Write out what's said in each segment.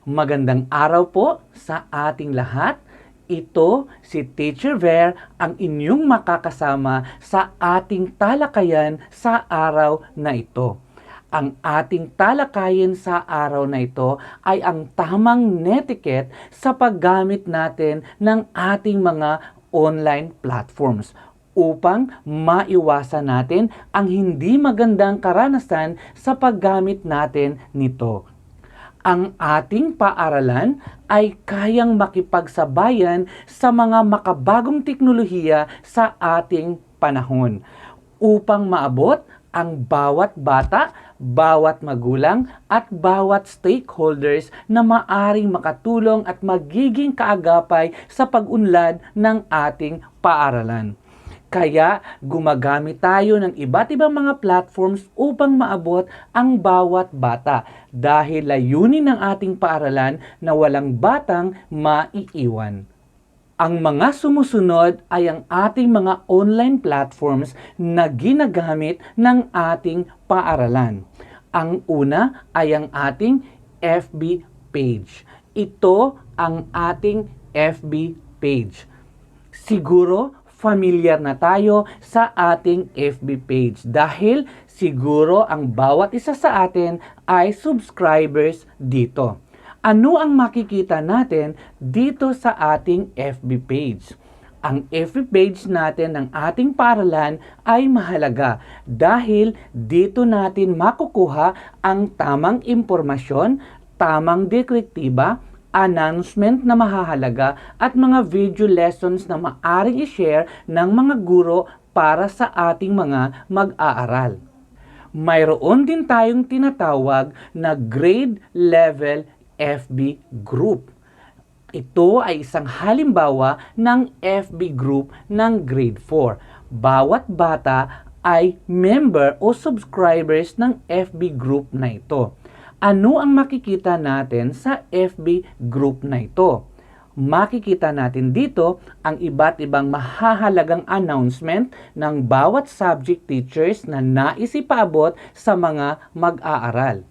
Magandang araw po sa ating lahat. Ito si Teacher Ver, ang inyong makakasama sa ating talakayan sa araw na ito. Ang ating talakayan sa araw na ito ay ang tamang netiquette sa paggamit natin ng ating mga online platforms upang maiwasan natin ang hindi magandang karanasan sa paggamit natin nito. Ang ating paaralan ay kayang makipagsabayan sa mga makabagong teknolohiya sa ating panahon upang maabot ang bawat bata, bawat magulang at bawat stakeholders na maaring makatulong at magiging kaagapay sa pag-unlad ng ating paaralan. Kaya gumagamit tayo ng iba't ibang mga platforms upang maabot ang bawat bata dahil layunin ng ating paaralan na walang batang maiiwan. Ang mga sumusunod ay ang ating mga online platforms na ginagamit ng ating paaralan. Ang una ay ang ating FB page. Ito ang ating FB page. Siguro familiar na tayo sa ating FB page dahil siguro ang bawat isa sa atin ay subscribers dito. Ano ang makikita natin dito sa ating FB page? Ang FB page natin ng ating paaralan ay mahalaga dahil dito natin makukuha ang tamang impormasyon, tamang direktiba, announcement na mahahalaga at mga video lessons na maaring i-share ng mga guro para sa ating mga mag-aaral. Mayroon din tayong tinatawag na grade level FB group. Ito ay isang halimbawa ng FB group ng grade 4. Bawat bata ay member o subscribers ng FB group na ito. Ano ang makikita natin sa FB group na ito? Makikita natin dito ang iba't ibang mahahalagang announcement ng bawat subject teachers na nais ipaabot sa mga mag-aaral.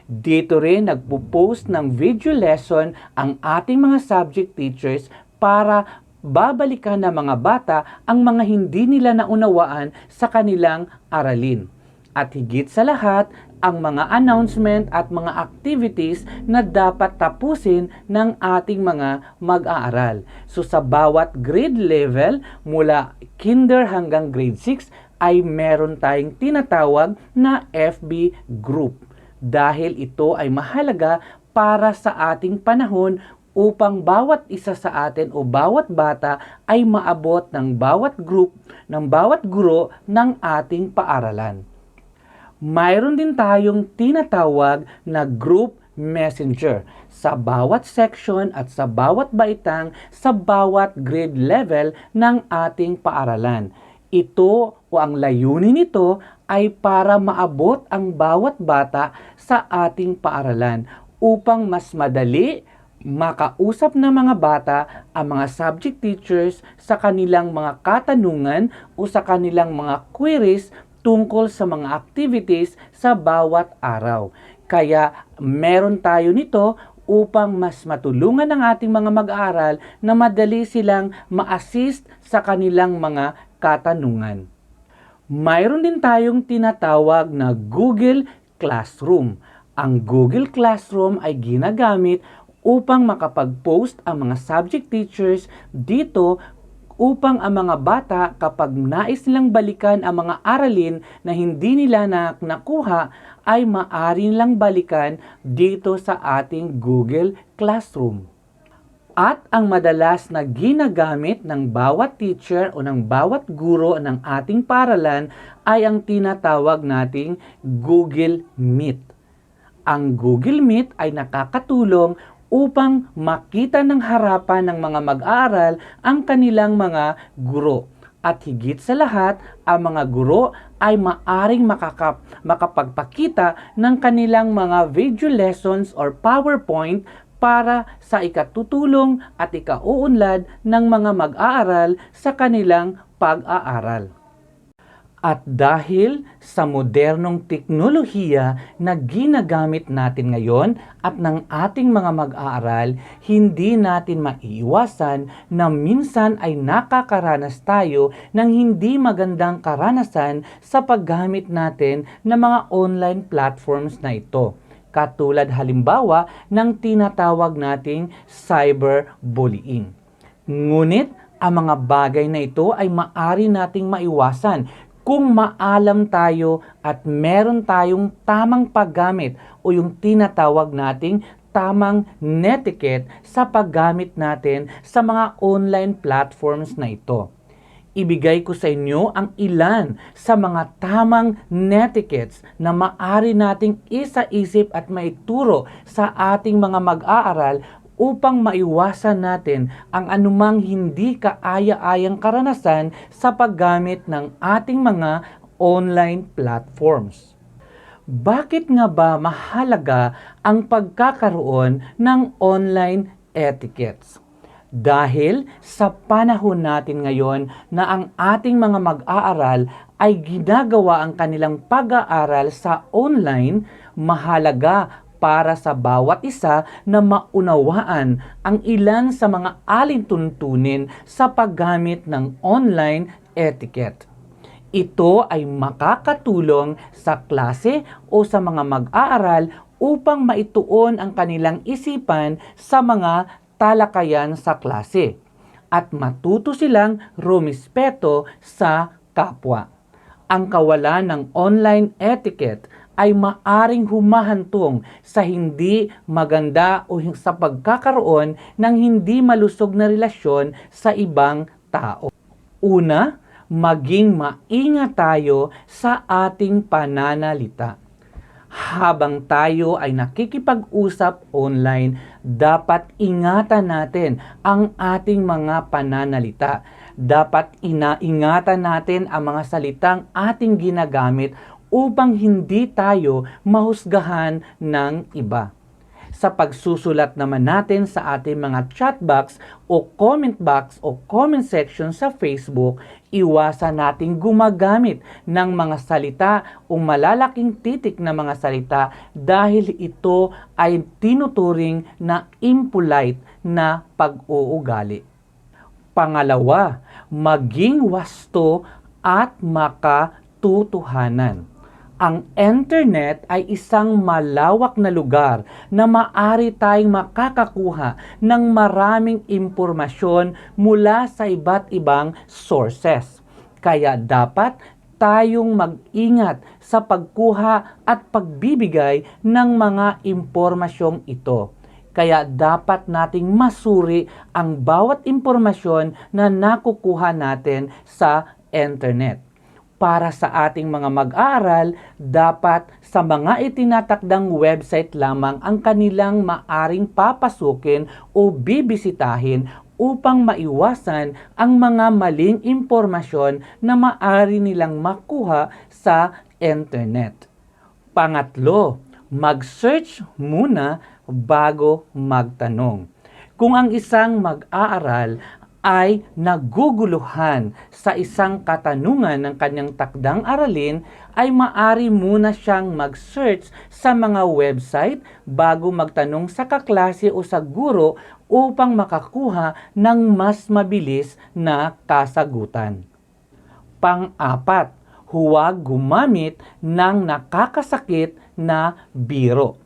Dito rin nagpo-post ng video lesson ang ating mga subject teachers para babalikan ng mga bata ang mga hindi nila naunawaan sa kanilang aralin. At higit sa lahat, ang mga announcement at mga activities na dapat tapusin ng ating mga mag-aaral. So sa bawat grade level, mula kinder hanggang grade 6, ay meron tayong tinatawag na FB group. Dahil ito ay mahalaga para sa ating panahon upang bawat isa sa atin o bawat bata ay maabot ng bawat group, ng bawat guro ng ating paaralan. Mayroon din tayong tinatawag na group messenger sa bawat section at sa bawat baitang sa bawat grade level ng ating paaralan. Ito o ang layunin nito ay para maabot ang bawat bata sa ating paaralan upang mas madali makausap ng mga bata ang mga subject teachers sa kanilang mga katanungan o sa kanilang mga queries tungkol sa mga activities sa bawat araw. Kaya meron tayo nito upang mas matulungan ng ating mga mag-aaral na madali silang ma-assist sa kanilang mga katanungan. Mayroon din tayong tinatawag na Google Classroom. Ang Google Classroom ay ginagamit upang makapag-post ang mga subject teachers dito upang ang mga bata kapag nais nilang balikan ang mga aralin na hindi nila nakuha ay maaari nilang balikan dito sa ating Google Classroom. At ang madalas na ginagamit ng bawat teacher o ng bawat guro ng ating paaralan ay ang tinatawag nating Google Meet. Ang Google Meet ay nakakatulong upang makita ng harapan ng mga mag-aaral ang kanilang mga guro. At higit sa lahat, ang mga guro ay maaring makapagpakita ng kanilang mga video lessons or PowerPoint para sa ikatutulong at ikauunlad ng mga mag-aaral sa kanilang pag-aaral. At dahil sa modernong teknolohiya na ginagamit natin ngayon at ng ating mga mag-aaral, hindi natin maiiwasan na minsan ay nakakaranas tayo ng hindi magandang karanasan sa paggamit natin ng mga online platforms na ito. Katulad halimbawa ng tinatawag nating cyberbullying. Ngunit ang mga bagay na ito ay maaari nating maiwasan kung maalam tayo at meron tayong tamang paggamit o yung tinatawag nating tamang netiquette sa paggamit natin sa mga online platforms na ito. Ibigay ko sa inyo ang ilan sa mga tamang netiquettes na maaari nating isa-isip at maituro sa ating mga mag-aaral upang maiwasan natin ang anumang hindi kaaya-ayang karanasan sa paggamit ng ating mga online platforms. Bakit nga ba mahalaga ang pagkakaroon ng online etiquettes? Dahil sa panahon natin ngayon na ang ating mga mag-aaral ay ginagawa ang kanilang pag-aaral sa online, mahalaga para sa bawat isa na maunawaan ang ilan sa mga alintuntunin sa paggamit ng online etiquette. Ito ay makakatulong sa klase o sa mga mag-aaral upang maituon ang kanilang isipan sa mga talakayan sa klase at matuto silang rumispeto sa kapwa. Ang kawalan ng online etiquette ay maaring humahantong sa hindi maganda o sa pagkakaroon ng hindi malusog na relasyon sa ibang tao. Una, maging maingat tayo sa ating pananalita. Habang tayo ay nakikipag-usap online, dapat ingatan natin ang ating mga pananalita. Dapat ingatan natin ang mga salitang ating ginagamit upang hindi tayo mahusgahan ng iba. Sa pagsusulat naman natin sa ating mga chat box o comment section sa Facebook, iwasan nating gumagamit ng mga salita o malalaking titik na mga salita dahil ito ay tinuturing na impolite na pag-uugali. Pangalawa, maging wasto at makatutuhanan. Ang internet ay isang malawak na lugar na maaari tayong makakakuha ng maraming impormasyon mula sa iba't ibang sources. Kaya dapat tayong mag-ingat sa pagkuha at pagbibigay ng mga impormasyong ito. Kaya dapat nating masuri ang bawat impormasyon na nakukuha natin sa internet. Para sa ating mga mag-aaral, dapat sa mga itinatakdang website lamang ang kanilang maaring papasukin o bibisitahin upang maiwasan ang mga maling impormasyon na maaari nilang makuha sa internet. Pangatlo, mag-search muna bago magtanong. Kung ang isang mag-aaral ay naguguluhan sa isang katanungan ng kanyang takdang aralin, ay maari muna siyang mag-search sa mga website bago magtanong sa kaklase o sa guro upang makakuha ng mas mabilis na kasagutan. Pang-apat, huwag gumamit ng nakakasakit na biro.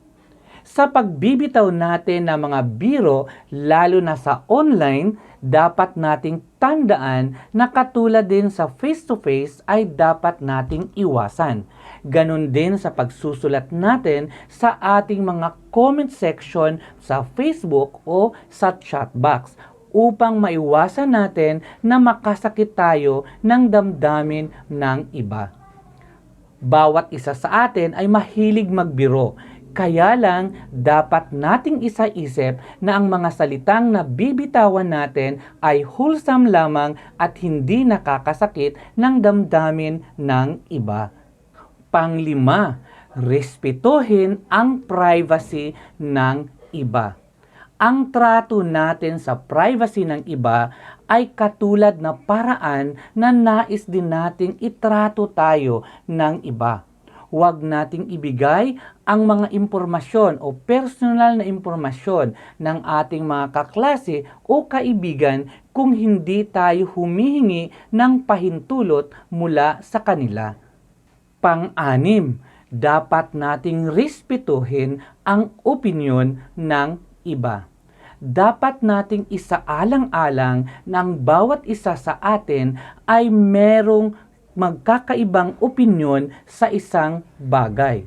Sa pagbibitaw natin ng mga biro, lalo na sa online, dapat nating tandaan na katulad din sa face-to-face ay dapat nating iwasan. Ganon din sa pagsusulat natin sa ating mga comment section sa Facebook o sa chat box upang maiwasan natin na makasakit tayo ng damdamin ng iba. Bawat isa sa atin ay mahilig magbiro. Kaya lang, dapat nating isa-isip na ang mga salitang nabibitawan natin ay wholesome lamang at hindi nakakasakit ng damdamin ng iba. Panglima, respetuhin ang privacy ng iba. Ang trato natin sa privacy ng iba ay katulad na paraan na nais din nating itrato tayo ng iba. Huwag nating ibigay ang mga impormasyon o personal na impormasyon ng ating mga kaklase o kaibigan kung hindi tayo humihingi ng pahintulot mula sa kanila. Pang-anim, dapat nating respetuhin ang opinyon ng iba. Dapat nating isaalang-alang ng bawat isa sa atin ay merong magkakaibang opinyon sa isang bagay.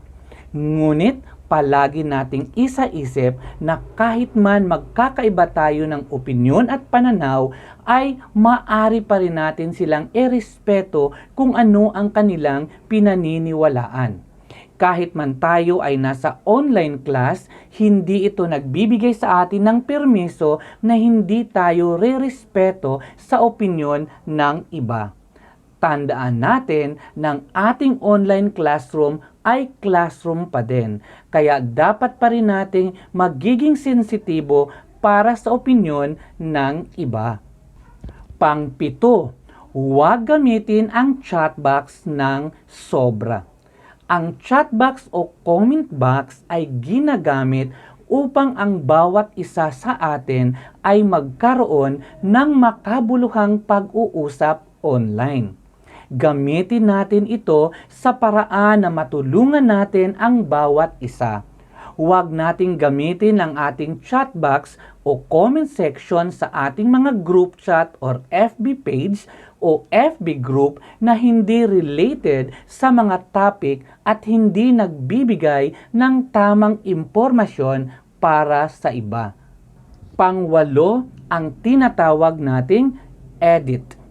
Ngunit palagi nating isaisip na kahit man magkakaiba tayo ng opinyon at pananaw, ay maari pa rin natin silang irespeto kung ano ang kanilang pinaniniwalaan. Kahit man tayo ay nasa online class, hindi ito nagbibigay sa atin ng permiso na hindi tayo rerespeto sa opinyon ng iba. Tandaan natin ng ating online classroom ay classroom pa din. Kaya dapat pa rin nating magiging sensitibo para sa opinyon ng iba. Pang-7, huwag gamitin ang chat box ng sobra. Ang chat box o comment box ay ginagamit upang ang bawat isa sa atin ay magkaroon ng makabuluhang pag-uusap online. Gamitin natin ito sa paraan na matulungan natin ang bawat isa. Huwag nating gamitin ang ating chat box o comment section sa ating mga group chat or FB page o FB group na hindi related sa mga topic at hindi nagbibigay ng tamang impormasyon para sa iba. Pang-8, ang tinatawag nating edit.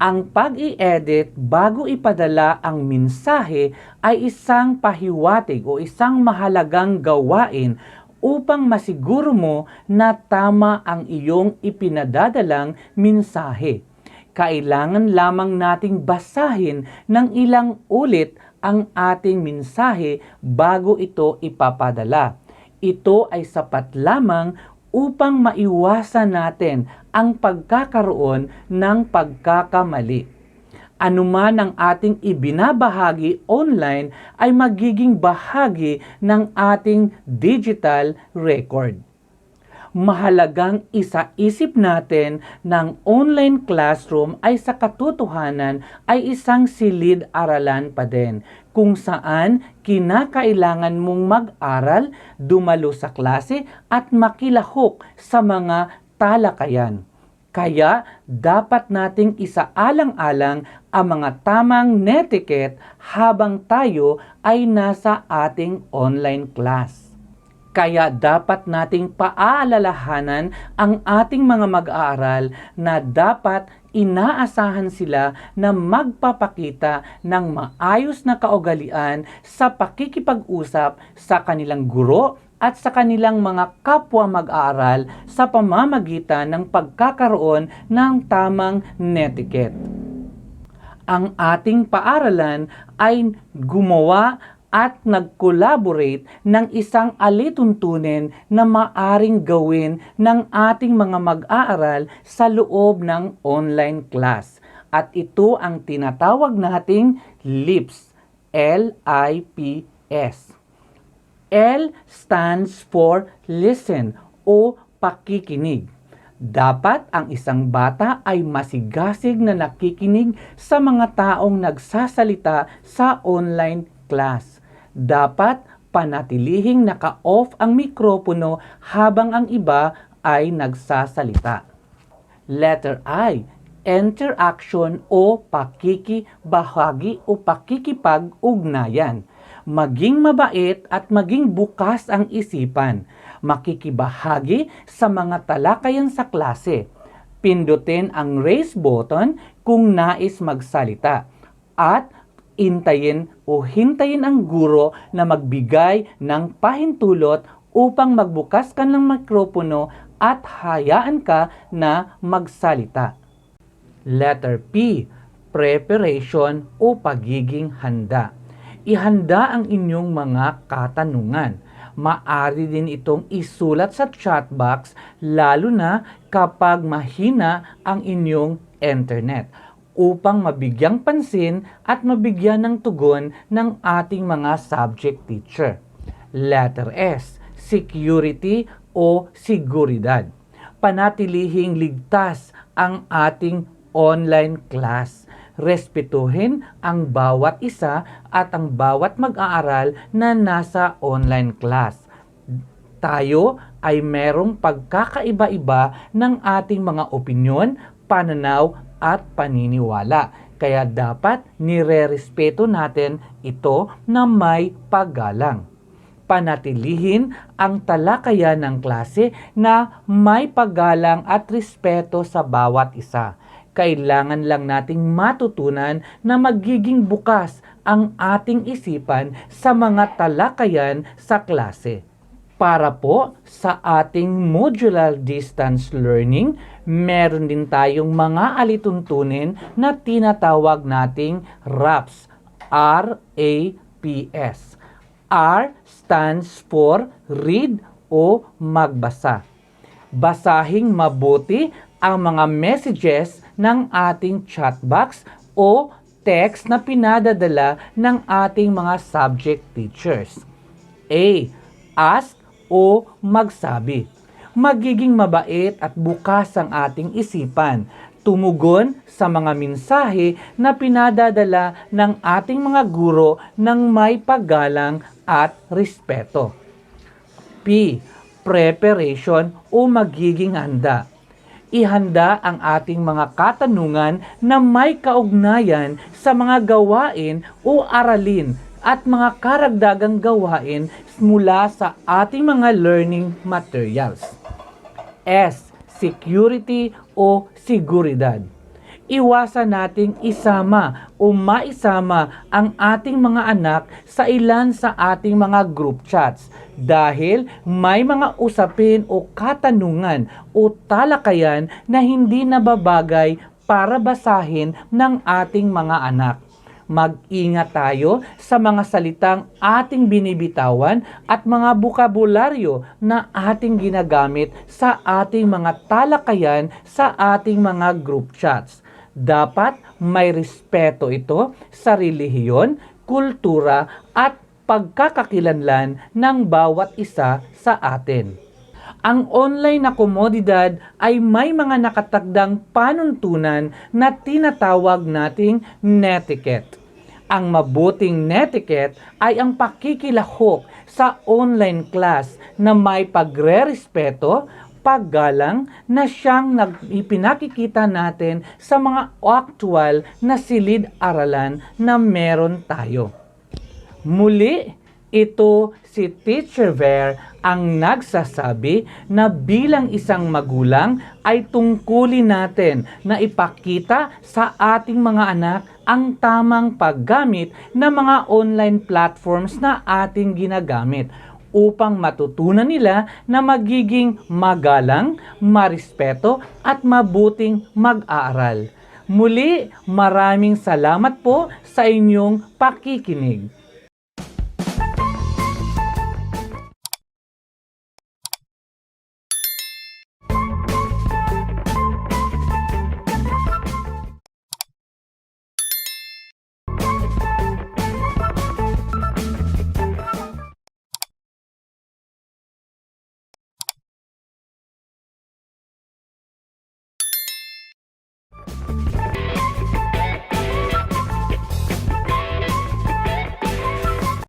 Ang pag-i-edit bago ipadala ang mensahe ay isang pahiwatig o isang mahalagang gawain upang masiguro mo na tama ang iyong ipinadadalang mensahe. Kailangan lamang nating basahin ng ilang ulit ang ating mensahe bago ito ipapadala. Ito ay sapat lamang upang maiwasan natin ang pagkakaroon ng pagkakamali. Anuman ang ating ibinabahagi online ay magiging bahagi ng ating digital record. Mahalagang isaisip natin ng online classroom ay sa katotohanan ay isang silid-aralan pa din, kung saan kinakailangan mong mag-aral, dumalo sa klase at makilahok sa mga talakayan. Kaya dapat nating isaalang-alang ang mga tamang netiquette habang tayo ay nasa ating online class. Kaya dapat nating paalalahanan ang ating mga mag-aaral na dapat inaasahan sila na magpapakita ng maayos na kaugalian sa pakikipag-usap sa kanilang guro at sa kanilang mga kapwa mag-aaral sa pamamagitan ng pagkakaroon ng tamang netiquette. Ang ating paaralan ay gumawa at nag-collaborate ng isang alituntunin na maaring gawin ng ating mga mag-aaral sa loob ng online class. At ito ang tinatawag nating LIPS, L-I-P-S. L stands for listen o pakikinig. Dapat ang isang bata ay masigasig na nakikinig sa mga taong nagsasalita sa online class. Dapat panatilihing naka-off ang mikropono habang ang iba ay nagsasalita. Letter I, interaction o pakikibahagi o pakikipag-ugnayan. Maging mabait at maging bukas ang isipan. Makikibahagi sa mga talakayan sa klase. Pindutin ang raise button kung nais magsalita. At hintayin ang guro na magbigay ng pahintulot upang magbukas ka ng mikropono at hayaan ka na magsalita. Letter P, preparation o pagiging handa. Ihanda ang inyong mga katanungan. Maari din itong isulat sa chat box lalo na kapag mahina ang inyong internet upang mabigyang pansin at mabigyan ng tugon ng ating mga subject teacher. Letter S, security o seguridad. Panatilihing ligtas ang ating online class. Respetuhin ang bawat isa at ang bawat mag-aaral na nasa online class. Tayo ay merong pagkakaiba-iba ng ating mga opinyon, pananaw at paniniwala. Kaya dapat nire-respeto natin ito na may paggalang. Panatilihin ang talakayan ng klase na may paggalang at respeto sa bawat isa. Kailangan lang nating matutunan na magiging bukas ang ating isipan sa mga talakayan sa klase. Para po sa ating modular distance learning, meron din tayong mga alituntunin na tinatawag nating RAPS. R-A-P-S. R stands for read o magbasa. Basahing mabuti ang mga messages ng ating chat box o text na pinadadala ng ating mga subject teachers. A. Ask o magsabi. Magiging mabait at bukas ang ating isipan. Tumugon sa mga mensahe na pinadadala ng ating mga guro ng may paggalang at respeto. P. Preparation o magiging handa. Ihanda ang ating mga katanungan na may kaugnayan sa mga gawain o aralin at mga karagdagang gawain mula sa ating mga learning materials. S. Security o seguridad. Iwasan nating isama o maisama ang ating mga anak sa ilan sa ating mga group chats dahil may mga usapin o katanungan o talakayan na hindi nababagay para basahin ng ating mga anak. Mag-ingat tayo sa mga salitang ating binibitawan at mga bukabularyo na ating ginagamit sa ating mga talakayan sa ating mga group chats. Dapat may respeto ito sa relihiyon, kultura at pagkakakilanlan ng bawat isa sa atin. Ang online na komodidad ay may mga nakatagdang panuntunan na tinatawag nating netiquette. Ang mabuting netiquette ay ang pakikilahok sa online class na may pagre-respeto, paggalang na siyang ipinakikita natin sa mga actual na silid-aralan na meron tayo. Muli, ito si Teacher Ver ang nagsasabi na bilang isang magulang ay tungkulin natin na ipakita sa ating mga anak ang tamang paggamit ng mga online platforms na ating ginagamit upang matutunan nila na magiging magalang, marespeto at mabuting mag-aaral. Muli, maraming salamat po sa inyong pakikinig.